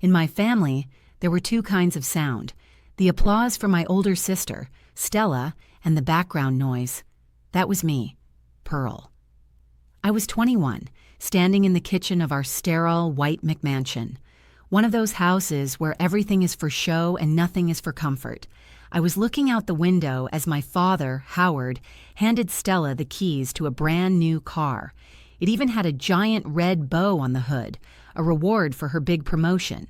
In my family, there were two kinds of sound: the applause for my older sister, Stella, and the background noise. That was me, Pearl. I was 21, standing in the kitchen of our sterile, white McMansion, one of those houses where everything is for show and nothing is for comfort. I was looking out the window as my father, Howard, handed Stella the keys to a brand new car. It even had a giant red bow on the hood, a reward for her big promotion.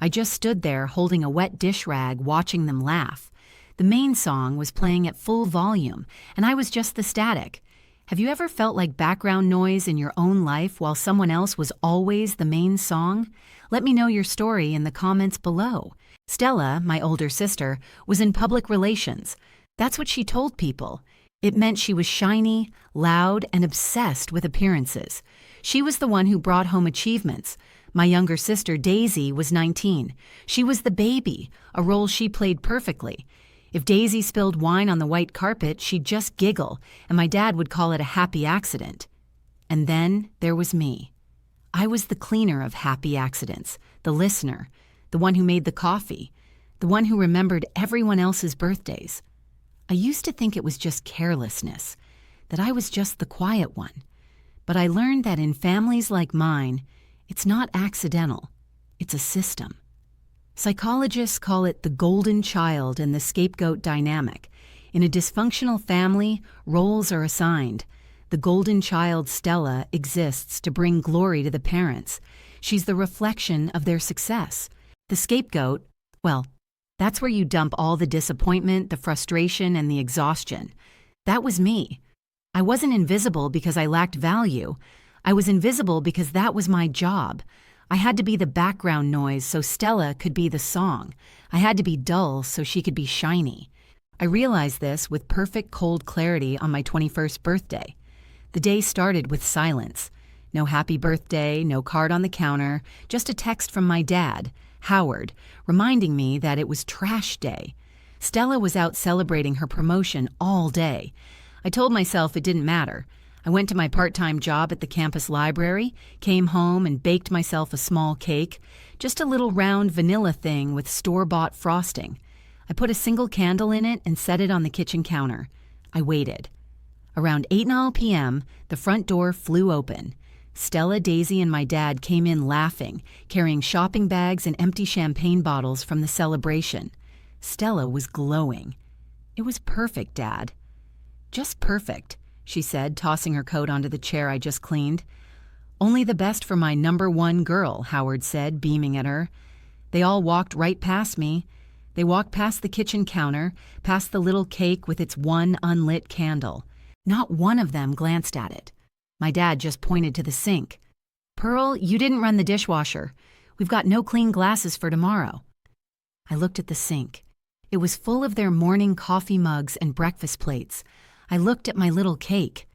I just stood there holding a wet dish rag, watching them laugh. The main song was playing at full volume, and I was just the static. Have you ever felt like background noise in your own life while someone else was always the main song? Let me know your story in the comments below. Stella, my older sister, was in public relations. That's what she told people. It meant she was shiny, loud, and obsessed with appearances. She was the one who brought home achievements. My younger sister, Daisy, was 19. She was the baby, a role she played perfectly. If Daisy spilled wine on the white carpet, she'd just giggle, and my dad would call it a happy accident. And then there was me. I was the cleaner of happy accidents, the listener, the one who made the coffee, the one who remembered everyone else's birthdays. I used to think it was just carelessness, that I was just the quiet one. But I learned that in families like mine, it's not accidental, it's a system. Psychologists call it the golden child and the scapegoat dynamic. In a dysfunctional family, roles are assigned. The golden child, Stella, exists to bring glory to the parents. She's the reflection of their success. The scapegoat, well, that's where you dump all the disappointment, the frustration, and the exhaustion. That was me. I wasn't invisible because I lacked value. I was invisible because that was my job. I had to be the background noise so Stella could be the song. I had to be dull so she could be shiny. I realized this with perfect cold clarity on my 21st birthday. The day started with silence. No happy birthday, no card on the counter, just a text from my dad, Howard, reminding me that it was trash day. Stella was out celebrating her promotion all day. I told myself it didn't matter. I went to my part-time job at the campus library, came home and baked myself a small cake, just a little round vanilla thing with store-bought frosting. I put a single candle in it and set it on the kitchen counter. I waited. Around 8:00 p.m., the front door flew open. Stella, Daisy, and my dad came in laughing, carrying shopping bags and empty champagne bottles from the celebration. Stella was glowing. "It was perfect, Dad." "Just perfect," she said, tossing her coat onto the chair I just cleaned. "Only the best for my number one girl," Howard said, beaming at her. They all walked right past me. They walked past the kitchen counter, past the little cake with its one unlit candle. Not one of them glanced at it. My dad just pointed to the sink. "Pearl, you didn't run the dishwasher. We've got no clean glasses for tomorrow." I looked at the sink. It was full of their morning coffee mugs and breakfast plates. I looked at my little cake,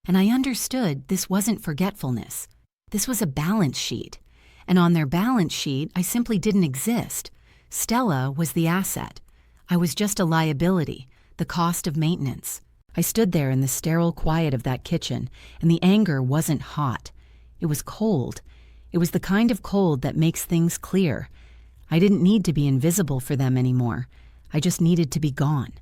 and I understood this wasn't forgetfulness. This was a balance sheet, and on their balance sheet, I simply didn't exist. Stella was the asset. I was just a liability, the cost of maintenance. I stood there in the sterile quiet of that kitchen, and the anger wasn't hot. It was cold. It was the kind of cold that makes things clear. I didn't need to be invisible for them anymore. I just needed to be gone.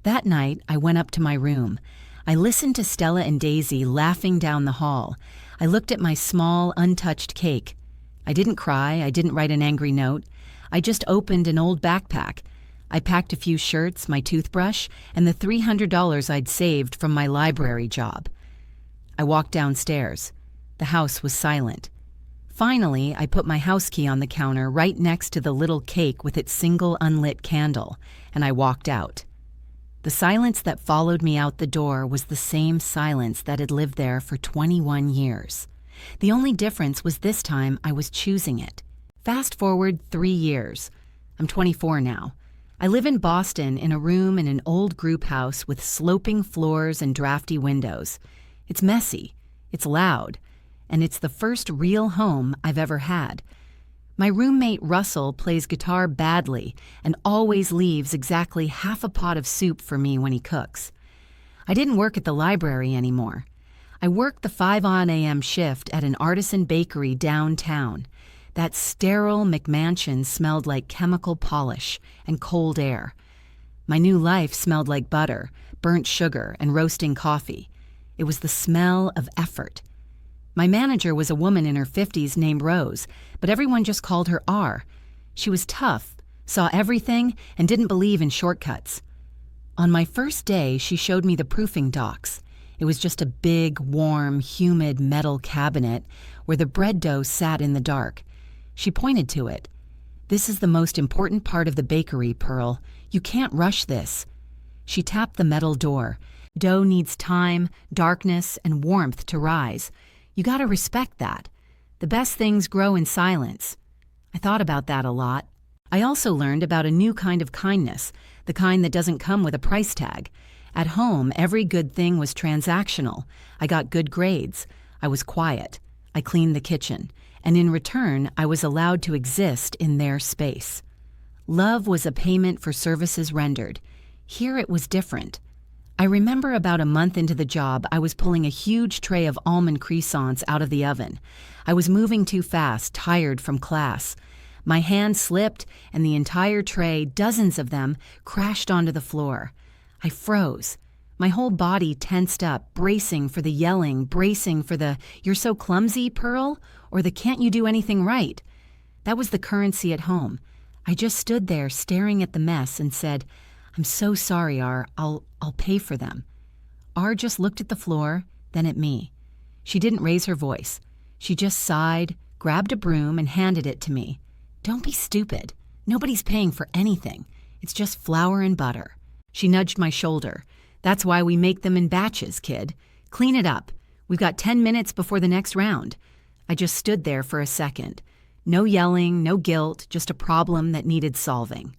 That night, I went up to my room. I listened to Stella and Daisy laughing down the hall. I looked at my small, untouched cake. I didn't cry. I didn't write an angry note. I just opened an old backpack. I packed a few shirts, my toothbrush, and the $300 I'd saved from my library job. I walked downstairs. The house was silent. Finally, I put my house key on the counter right next to the little cake with its single unlit candle, and I walked out. The silence that followed me out the door was the same silence that had lived there for 21 years. The only difference was this time I was choosing it. Fast forward 3 years. I'm 24 now. I live in Boston in a room in an old group house with sloping floors and drafty windows. It's messy, it's loud, and it's the first real home I've ever had. My roommate Russell plays guitar badly and always leaves exactly half a pot of soup for me when he cooks. I didn't work at the library anymore. I worked the 5 a.m. shift at an artisan bakery downtown. That sterile McMansion smelled like chemical polish and cold air. My new life smelled like butter, burnt sugar, and roasting coffee. It was the smell of effort. My manager was a woman in her 50s named Rose, but everyone just called her R. She was tough, saw everything, and didn't believe in shortcuts. On my first day, she showed me the proofing docs. It was just a big, warm, humid metal cabinet where the bread dough sat in the dark. She pointed to it. "This is the most important part of the bakery, Pearl. You can't rush this." She tapped the metal door. "Dough needs time, darkness, and warmth to rise. You gotta respect that. The best things grow in silence." I thought about that a lot. I also learned about a new kind of kindness, the kind that doesn't come with a price tag. At home, every good thing was transactional. I got good grades. I was quiet. I cleaned the kitchen. And in return, I was allowed to exist in their space. Love was a payment for services rendered. Here it was different. I remember about a month into the job, I was pulling a huge tray of almond croissants out of the oven. I was moving too fast, tired from class. My hand slipped, and the entire tray, dozens of them, crashed onto the floor. I froze. My whole body tensed up, bracing for the yelling, bracing for the "you're so clumsy, Pearl," or the "can't you do anything right?" That was the currency at home. I just stood there staring at the mess and said, "I'm so sorry, R. I'll pay for them." R just looked at the floor, then at me. She didn't raise her voice. She just sighed, grabbed a broom, and handed it to me. "Don't be stupid. Nobody's paying for anything. It's just flour and butter." She nudged my shoulder. "That's why we make them in batches, kid. Clean it up. We've got 10 minutes before the next round." I just stood there for a second. No yelling, no guilt, just a problem that needed solving.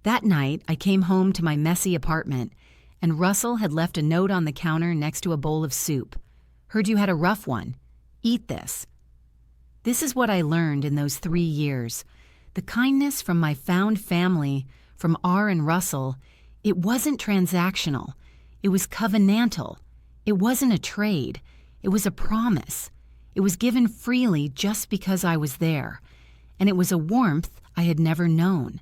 That night, I came home to my messy apartment, and Russell had left a note on the counter next to a bowl of soup. "Heard you had a rough one. Eat this." This is what I learned in those 3 years. The kindness from my found family, from R and Russell, it wasn't transactional. It was covenantal. It wasn't a trade. It was a promise. It was given freely just because I was there. And it was a warmth I had never known.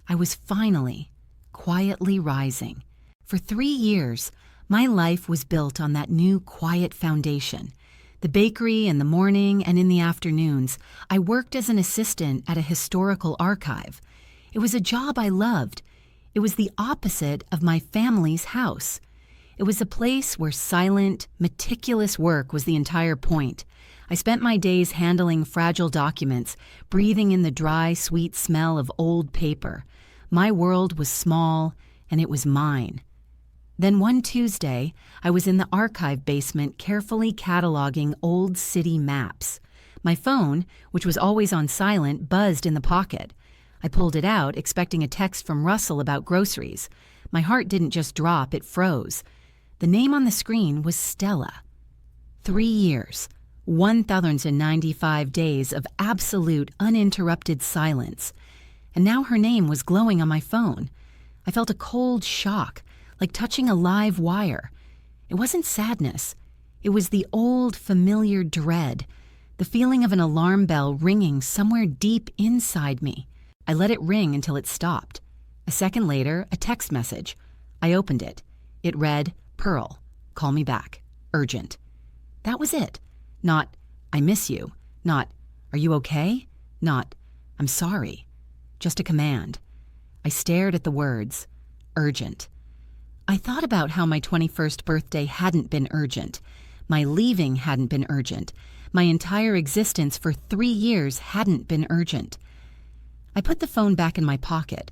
I was finally, quietly rising. For 3 years, my life was built on that new quiet foundation. The bakery in the morning and in the afternoons, I worked as an assistant at a historical archive. It was a job I loved. It was the opposite of my family's house. It was a place where silent, meticulous work was the entire point. I spent my days handling fragile documents, breathing in the dry, sweet smell of old paper. My world was small, and it was mine. Then one Tuesday, I was in the archive basement carefully cataloging old city maps. My phone, which was always on silent, buzzed in the pocket. I pulled it out, expecting a text from Russell about groceries. My heart didn't just drop, it froze. The name on the screen was Stella. 3 years, 1,095 days of absolute, uninterrupted silence. And now her name was glowing on my phone. I felt a cold shock, like touching a live wire. It wasn't sadness. It was the old, familiar dread, the feeling of an alarm bell ringing somewhere deep inside me. I let it ring until it stopped. A second later, a text message. I opened it. It read, "Pearl, call me back. Urgent." That was it. Not, "I miss you." Not, "Are you okay?" Not, "I'm sorry." Just a command. I stared at the words. Urgent. I thought about how my 21st birthday hadn't been urgent. My leaving hadn't been urgent. My entire existence for 3 years hadn't been urgent. I put the phone back in my pocket.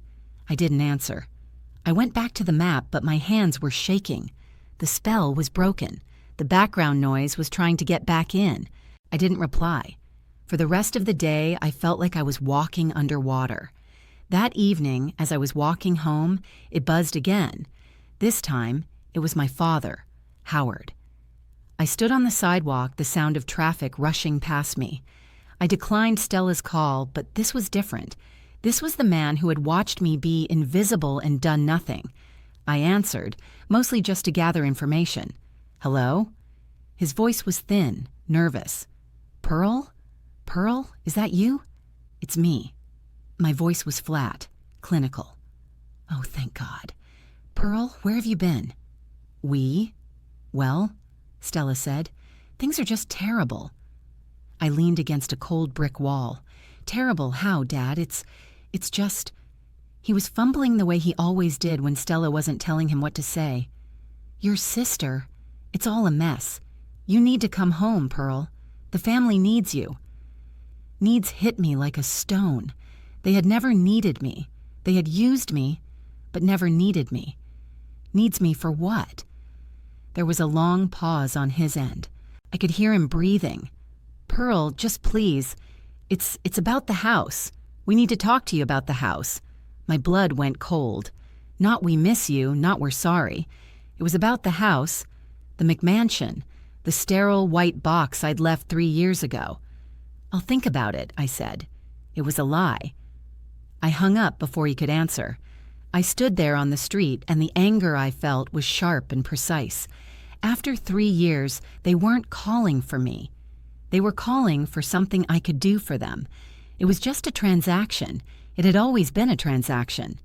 I didn't answer. I went back to the map, but my hands were shaking. The spell was broken. The background noise was trying to get back in. I didn't reply. For the rest of the day, I felt like I was walking underwater. That evening, as I was walking home, it buzzed again. This time, it was my father, Howard. I stood on the sidewalk, the sound of traffic rushing past me. I declined Stella's call, but this was different. This was the man who had watched me be invisible and done nothing. I answered, mostly just to gather information. "Hello?" His voice was thin, nervous. "Pearl? Pearl, is that you?" It's me." My voice was flat, clinical. "Oh, thank God. Pearl, where have you been?" "We? Well," Stella said, "things are just terrible." I leaned against a cold brick wall. "Terrible how, Dad? It's just..." He was fumbling the way he always did when Stella wasn't telling him what to say. "Your sister. It's all a mess. You need to come home, Pearl. The family needs you." Needs hit me like a stone. They had never needed me. They had used me, but never needed me. Needs me for what? There was a long pause on his end. I could hear him breathing. "Pearl, just please. It's about the house. We need to talk to you about the house." My blood went cold. Not "we miss you," not "we're sorry." It was about the house, the McMansion, the sterile white box I'd left 3 years ago. "I'll think about it," I said. It was a lie. I hung up before he could answer. I stood there on the street, and the anger I felt was sharp and precise. After 3 years, they weren't calling for me. They were calling for something I could do for them. It was just a transaction. It had always been a transaction.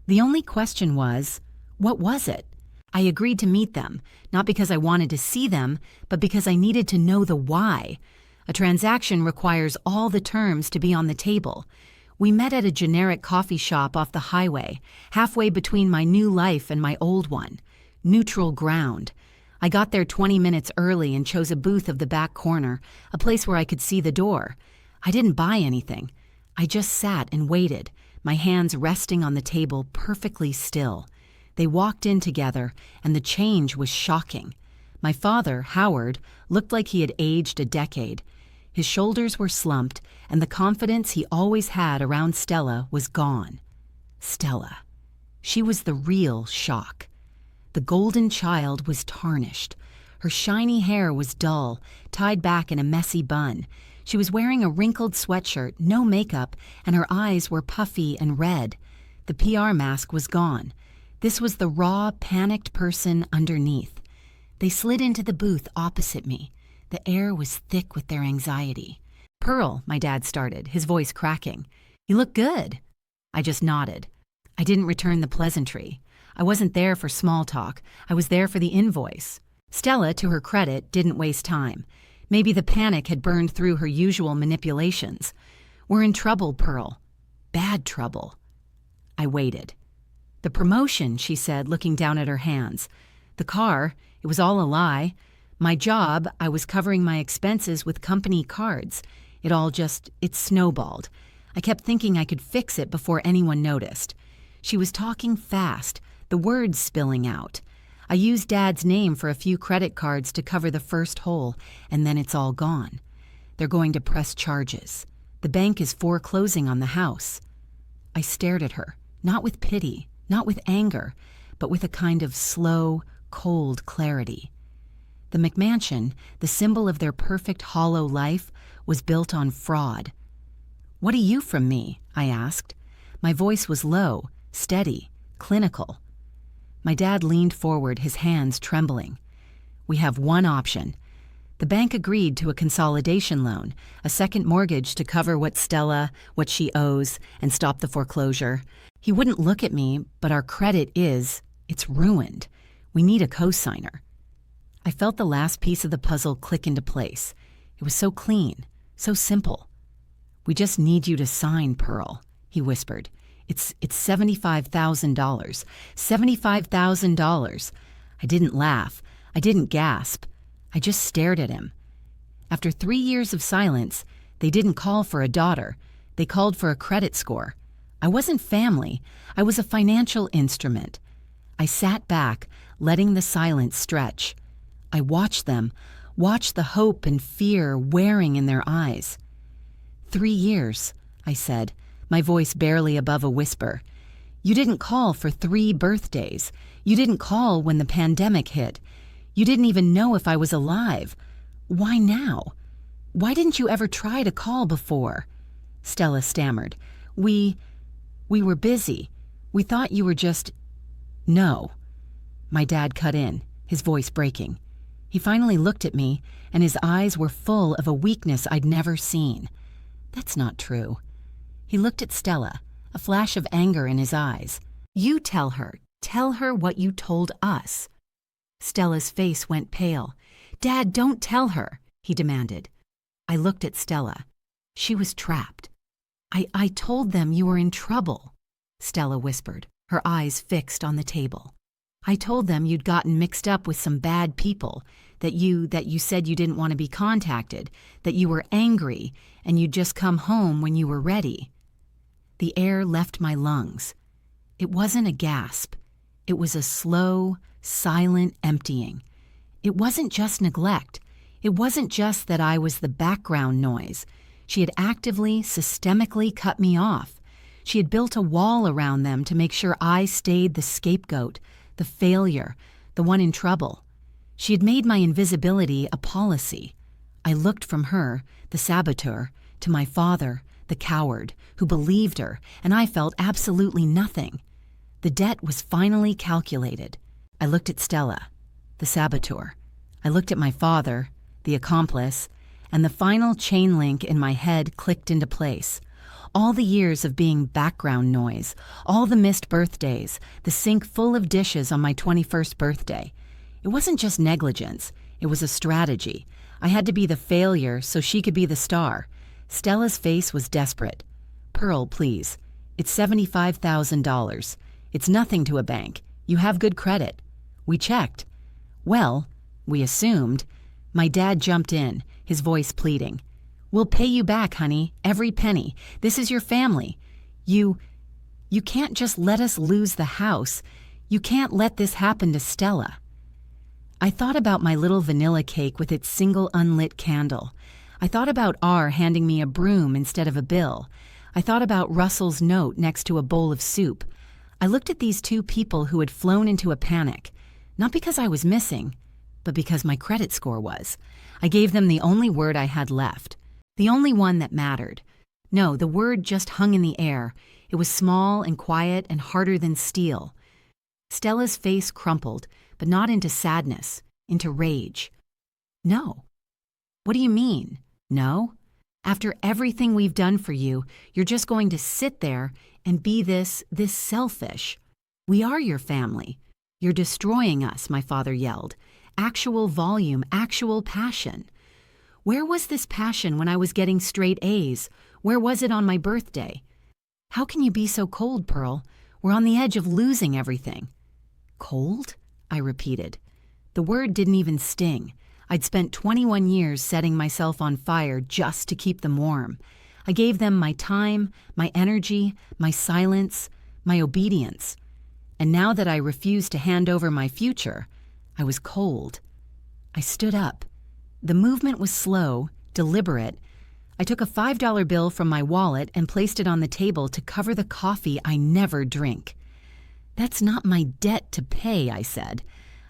The only question was, what was it? I agreed to meet them, not because I wanted to see them, but because I needed to know the why. A transaction requires all the terms to be on the table. We met at a generic coffee shop off the highway, halfway between my new life and my old one. Neutral ground. I got there 20 minutes early and chose a booth of the back corner, a place where I could see the door. I didn't buy anything. I just sat and waited, my hands resting on the table perfectly still. They walked in together, and the change was shocking. My father, Howard, looked like he had aged a decade. His shoulders were slumped, and the confidence he always had around Stella was gone. Stella. She was the real shock. The golden child was tarnished. Her shiny hair was dull, tied back in a messy bun. She was wearing a wrinkled sweatshirt, no makeup, and her eyes were puffy and red. The PR mask was gone. This was the raw, panicked person underneath. They slid into the booth opposite me. The air was thick with their anxiety. "Pearl," my dad started, his voice cracking. "You look good." I just nodded. I didn't return the pleasantry. I wasn't there for small talk. I was there for the invoice. Stella, to her credit, didn't waste time. Maybe the panic had burned through her usual manipulations. "We're in trouble, Pearl. Bad trouble." I waited. "The promotion," she said, looking down at her hands. "The car, it was all a lie. My job, I was covering my expenses with company cards. It snowballed. I kept thinking I could fix it before anyone noticed." She was talking fast, the words spilling out. "I used Dad's name for a few credit cards to cover the first hole, and then it's all gone. They're going to press charges. The bank is foreclosing on the house." I stared at her, not with pity, not with anger, but with a kind of slow, cold clarity. The McMansion, the symbol of their perfect hollow life, was built on fraud. "What do you from me?" I asked. My voice was low, steady, clinical. My dad leaned forward, his hands trembling. "We have one option." The bank agreed to a consolidation loan, a second mortgage to cover what she owes, and stop the foreclosure. He wouldn't look at me, but our credit it's ruined. We need a co-signer. I felt the last piece of the puzzle click into place. It was so clean, so simple. "We just need you to sign, Pearl," he whispered. It's $75,000. $75,000. I didn't laugh. I didn't gasp. I just stared at him. After 3 years of silence, they didn't call for a daughter. They called for a credit score. I wasn't family. I was a financial instrument. I sat back, letting the silence stretch. I watched them, watched the hope and fear wearing in their eyes. 3 years, I said, my voice barely above a whisper. You didn't call for 3 birthdays. You didn't call when the pandemic hit. You didn't even know if I was alive. Why now? Why didn't you ever try to call before? Stella stammered. We were busy. We thought you were just... No. My dad cut in, his voice breaking. He finally looked at me, and his eyes were full of a weakness I'd never seen. That's not true. He looked at Stella, a flash of anger in his eyes. "You tell her what you told us." Stella's face went pale. "Dad, don't tell her," he demanded. I looked at Stella. She was trapped. I told them you were in trouble," Stella whispered, her eyes fixed on the table. "I told them you'd gotten mixed up with some bad people, that you said you didn't want to be contacted, that you were angry, and you'd just come home when you were ready." The air left my lungs. It wasn't a gasp. It was a slow, silent emptying. It wasn't just neglect. It wasn't just that I was the background noise. She had actively, systemically cut me off. She had built a wall around them to make sure I stayed the scapegoat, the failure, the one in trouble. She had made my invisibility a policy. I looked from her, the saboteur, to my father, the coward, who believed her, and I felt absolutely nothing. The debt was finally calculated. I looked at Stella, the saboteur. I looked at my father, the accomplice, and the final chain link in my head clicked into place. All the years of being background noise, all the missed birthdays, the sink full of dishes on my 21st birthday. It wasn't just negligence, it was a strategy. I had to be the failure so she could be the star. Stella's face was desperate. "Pearl, please. It's $75,000. It's nothing to a bank. You have good credit." We checked. "Well," we assumed. My dad jumped in, his voice pleading. "We'll pay you back, honey, every penny. This is your family. You can't just let us lose the house. You can't let this happen to Stella." I thought about my little vanilla cake with its single unlit candle. I thought about R handing me a broom instead of a bill. I thought about Russell's note next to a bowl of soup. I looked at these two people who had flown into a panic, not because I was missing, but because my credit score was. I gave them the only word I had left, the only one that mattered. No, the word just hung in the air. It was small and quiet and harder than steel. Stella's face crumpled, but not into sadness, into rage. "No." "What do you mean, no? After everything we've done for you, you're just going to sit there and be this selfish. We are your family. You're destroying us," my father yelled. Actual volume, actual passion. Where was this passion when I was getting straight A's? Where was it on my birthday? "How can you be so cold, Pearl? We're on the edge of losing everything." "Cold?" I repeated. The word didn't even sting. I'd spent 21 years setting myself on fire just to keep them warm. I gave them my time, my energy, my silence, my obedience. And now that I refused to hand over my future, I was cold. I stood up. The movement was slow, deliberate. I took a $5 bill from my wallet and placed it on the table to cover the coffee I never drink. "That's not my debt to pay," I said.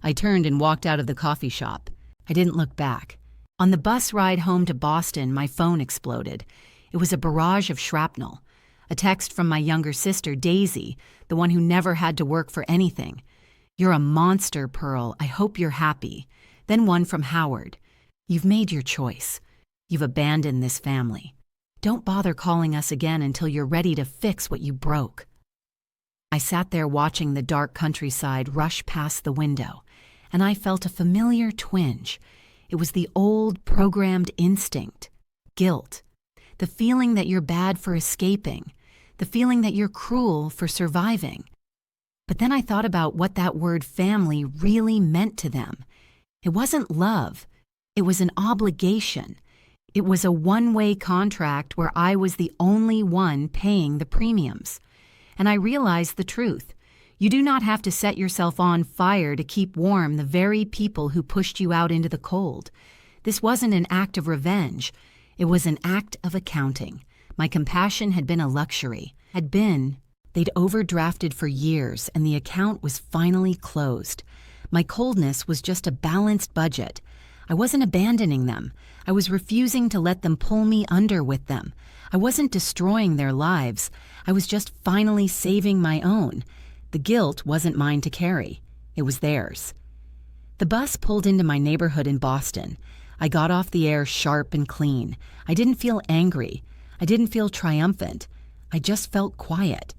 I turned and walked out of the coffee shop. I didn't look back. On the bus ride home to Boston, my phone exploded. It was a barrage of shrapnel. A text from my younger sister, Daisy, the one who never had to work for anything. "You're a monster, Pearl. I hope you're happy." Then one from Howard. "You've made your choice. You've abandoned this family. Don't bother calling us again until you're ready to fix what you broke." I sat there watching the dark countryside rush past the window, and I felt a familiar twinge. It was the old programmed instinct, guilt, the feeling that you're bad for escaping, the feeling that you're cruel for surviving. But then I thought about what that word family really meant to them. It wasn't love. It was an obligation. It was a one-way contract where I was the only one paying the premiums. And I realized the truth. You do not have to set yourself on fire to keep warm the very people who pushed you out into the cold. This wasn't an act of revenge. It was an act of accounting. My compassion had been a luxury. They'd overdrafted for years, and the account was finally closed. My coldness was just a balanced budget. I wasn't abandoning them. I was refusing to let them pull me under with them. I wasn't destroying their lives. I was just finally saving my own. The guilt wasn't mine to carry. It was theirs. The bus pulled into my neighborhood in Boston. I got off the air sharp and clean. I didn't feel angry. I didn't feel triumphant. I just felt quiet.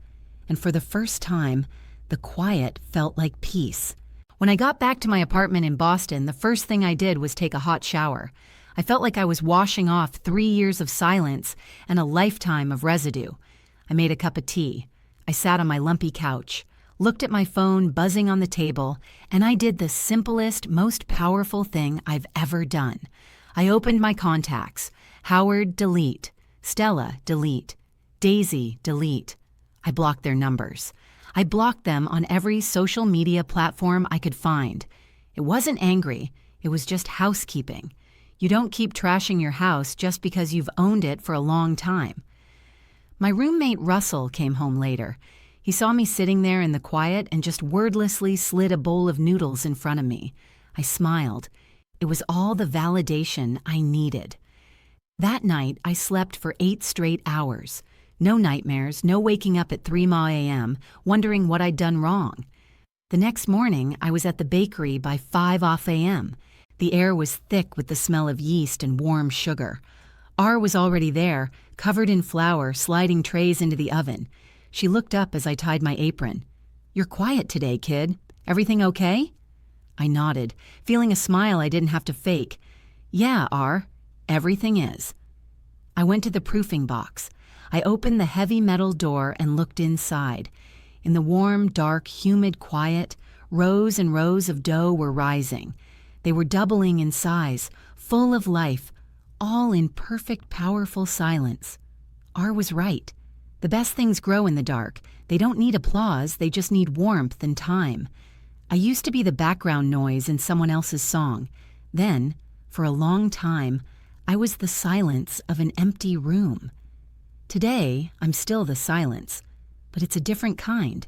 And for the first time, the quiet felt like peace. When I got back to my apartment in Boston, the first thing I did was take a hot shower. I felt like I was washing off 3 years of silence and a lifetime of residue. I made a cup of tea. I sat on my lumpy couch, looked at my phone buzzing on the table, and I did the simplest, most powerful thing I've ever done. I opened my contacts. Howard, delete. Stella, delete. Daisy, delete. I blocked their numbers. I blocked them on every social media platform I could find. It wasn't angry. It was just housekeeping. You don't keep trashing your house just because you've owned it for a long time. My roommate Russell came home later. He saw me sitting there in the quiet and just wordlessly slid a bowl of noodles in front of me. I smiled. It was all the validation I needed. That night, I slept for 8 straight hours. No nightmares, no waking up at 3 a.m., wondering what I'd done wrong. The next morning, I was at the bakery by 5 a.m. The air was thick with the smell of yeast and warm sugar. R was already there, covered in flour, sliding trays into the oven. She looked up as I tied my apron. "You're quiet today, kid. Everything okay?" I nodded, feeling a smile I didn't have to fake. "Yeah, R, everything is." I went to the proofing box. I opened the heavy metal door and looked inside. In the warm, dark, humid quiet, rows and rows of dough were rising. They were doubling in size, full of life, all in perfect, powerful silence. R was right. The best things grow in the dark. They don't need applause, they just need warmth and time. I used to be the background noise in someone else's song. Then, for a long time, I was the silence of an empty room. Today, I'm still the silence, but it's a different kind.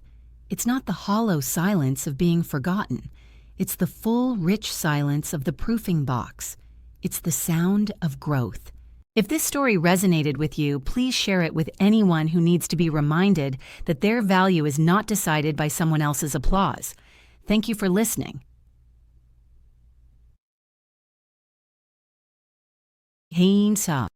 It's not the hollow silence of being forgotten. It's the full, rich silence of the proofing box. It's the sound of growth. If this story resonated with you, please share it with anyone who needs to be reminded that their value is not decided by someone else's applause. Thank you for listening. Hey,